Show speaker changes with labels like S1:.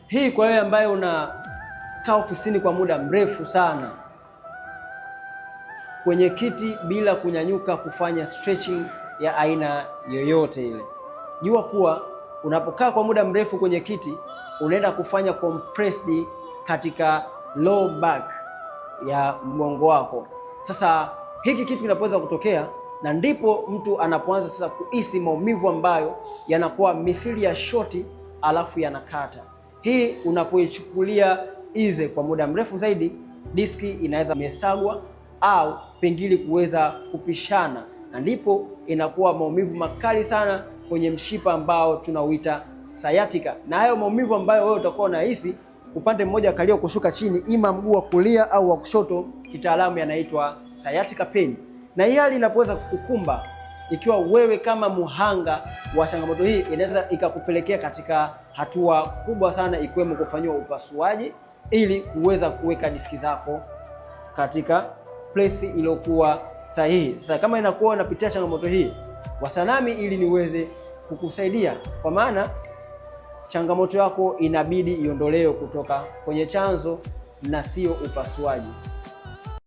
S1: Hii kwa wewe ambaye unakaa ofisini kwa muda mrefu sana kwenye kiti bila kunyanyuka kufanya stretching ya aina yoyote ile. Jua kuwa unapokaa kwa muda mrefu kwenye kiti unaenda kufanya compressed katika low back ya mgongo wako. Sasa hiki kitu kinapoweza kutokea, na ndipo mtu anapoanza sasa kuhisi maumivu ambayo yanakuwa mithili ya shoti alafu yanakata. Hii unapoichukulia ize kwa muda mrefu zaidi, diski inaweza mesagwa au pengine kuweza kupishana, na ndipo inakuwa maumivu makali sana kwenye mshipa ambao tunauita sciatica. Na hayo maumivu ambayo wewe utakuwa unahisi upande mmoja kalio kushuka chini, ima mguu wa kulia au wa kushoto, kitaalamu yanaitwa sciatica pain. Na hii hali inapoweza kukukumba, ikiwa wewe kama muhanga wa changamoto hii, inaweza ikakupelekea katika hatua kubwa sana, ikiwemo kufanyiwa upasuaji ili kuweza kuweka diski zako katika place iliyokuwa sahihi. Sasa kama inakuwa unapitia changamoto hii, wasiliana nami ili niweze kukusaidia, kwa maana changamoto yako inabidi iondolewe kutoka kwenye chanzo na sio upasuaji.